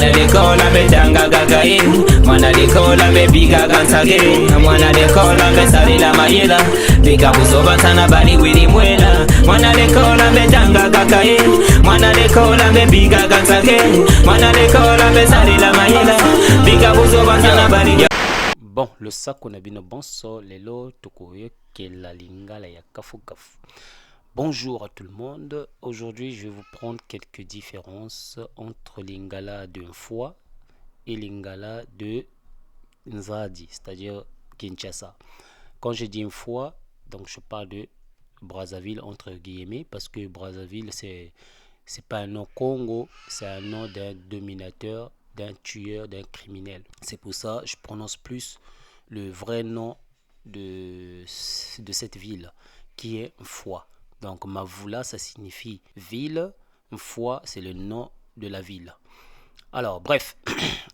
Mwana lekola betanga gagaye, mwana lekola bebiga gansage, mwana lekola besalila mayela, bika busoba sana bali wili mwela. Mwana lekola betanga gagaye, mwana lekola bebiga gansage, mwana lekola besalila mayela, bika busoba sana bali. Bon, le sac on a bien bon so lelo tokoye ke la lingala ya kafu kafu. Bonjour à tout le monde. Aujourd'hui, je vais vous prendre quelques différences entre lingala d'une fois et lingala de Nzadi, c'est-à-dire Kinshasa. Quand je dis une fois, donc je parle de Brazzaville entre guillemets parce que Brazzaville c'est pas un nom Congo, c'est un nom d'un dominateur, d'un tueur, d'un criminel. C'est pour ça que je prononce plus le vrai nom de cette ville qui est Mfoua. Donc Mavoula ça signifie ville, Mfoua c'est le nom de la ville. Alors bref,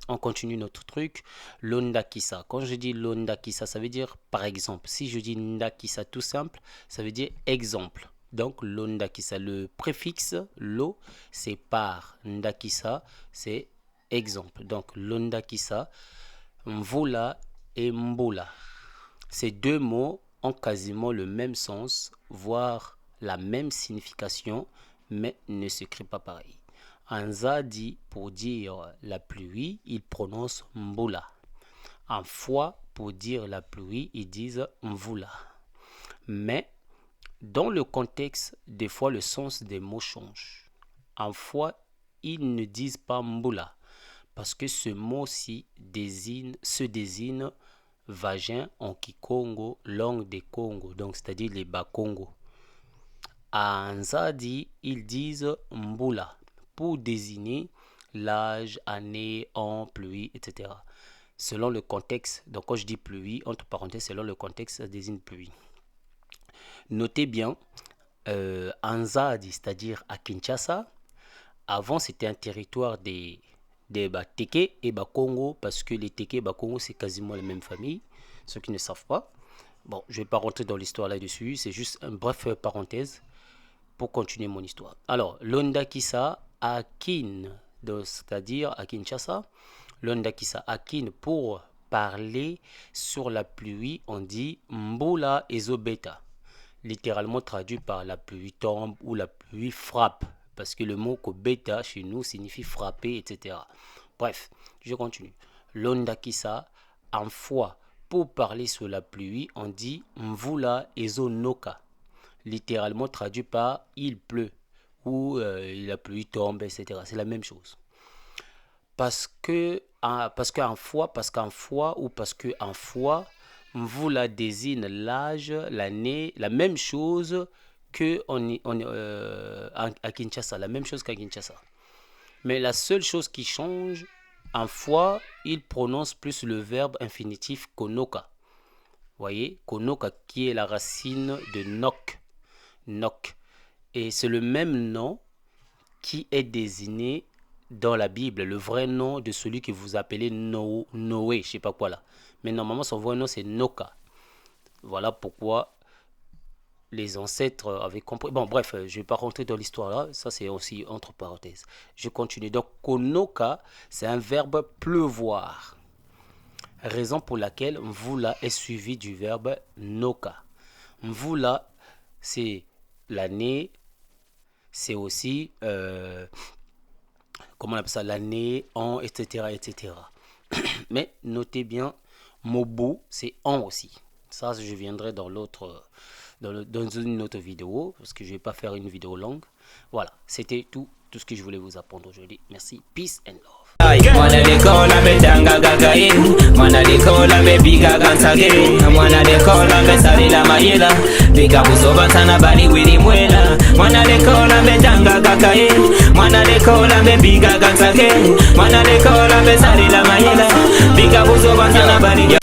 on continue notre truc. Londakisa. Quand je dis Londakisa, ça veut dire par exemple. Si je dis Ndakisa tout simple, ça veut dire exemple. Donc Londakisa, le préfixe lo c'est par, Ndakisa c'est exemple. Donc Londakisa, Mvoula et Mboula. Ces deux mots ont quasiment le même sens, voire la même signification, mais ne s'écrit pas pareil. En Zadi, pour dire la pluie, ils prononcent Mboula. En Foi, pour dire la pluie, ils disent Mvoula. Mais dans le contexte, des fois, le sens des mots change. En Foi, ils ne disent pas Mboula, parce que ce mot-ci se désigne vagin en Kikongo, langue des Congo, donc c'est-à-dire les Bas-Congo. En Nzadi, ils disent Mboula pour désigner l'âge, année, an, pluie, etc. Selon le contexte, donc quand je dis pluie, entre parenthèses, selon le contexte, ça désigne pluie. Notez bien, en Nzadi, c'est-à-dire à Kinshasa, avant c'était un territoire des Teke et Bakongo, parce que les Teke et Bakongo c'est quasiment la même famille, ceux qui ne savent pas. Bon, je ne vais pas rentrer dans l'histoire là-dessus, c'est juste une bref parenthèse pour continuer mon histoire. Alors, Londakisa à Kin, c'est-à-dire à Kinshasa, Londakisa à Kin, pour parler sur la pluie, on dit Mboula ezobeta, littéralement traduit par la pluie tombe ou la pluie frappe, parce que le mot kobeta chez nous signifie frapper, etc. Bref, je continue. Londakisa, en foi, pour parler sur la pluie, on dit Mvula ezonoka, littéralement traduit par il pleut ou la pluie tombe, etc. C'est la même chose. Parce qu'en foi ou parce qu'en foi, Mvula désigne l'âge, l'année, la même chose que à Kinshasa, la même chose qu'à Kinshasa. Mais la seule chose qui change, en foi, il prononce plus le verbe infinitif konoka. Vous voyez, konoka qui est la racine de nok. Nok. Et c'est le même nom qui est désigné dans la Bible, le vrai nom de celui que vous appelez Noé, je sais pas quoi là. Mais normalement, son vrai nom c'est Noka. Voilà pourquoi les ancêtres avaient compris. Bon, bref, je ne vais pas rentrer dans l'histoire là. Ça, c'est aussi entre parenthèses. Je continue. Donc, konoka, c'est un verbe pleuvoir. Raison pour laquelle Mvula est suivi du verbe noka. Mvula, c'est l'année. C'est aussi, comment on appelle ça, l'année, an, etc., etc. Mais notez bien, Mobu, c'est an aussi. Ça, je viendrai dans dans une autre vidéo, parce que je ne vais pas faire une vidéo longue. Voilà, c'était tout ce que je voulais vous apprendre aujourd'hui. Merci, peace and love. Mwana lekola betanga gagaye, mwana lekola bebiga gansage, mwana lekola besalila mayela, bika busoba sana bali wili mwela. Mwana lekola betanga gagaye, mwana lekola bebiga gansage, mwana lekola besalila mayela, bika busoba sana bali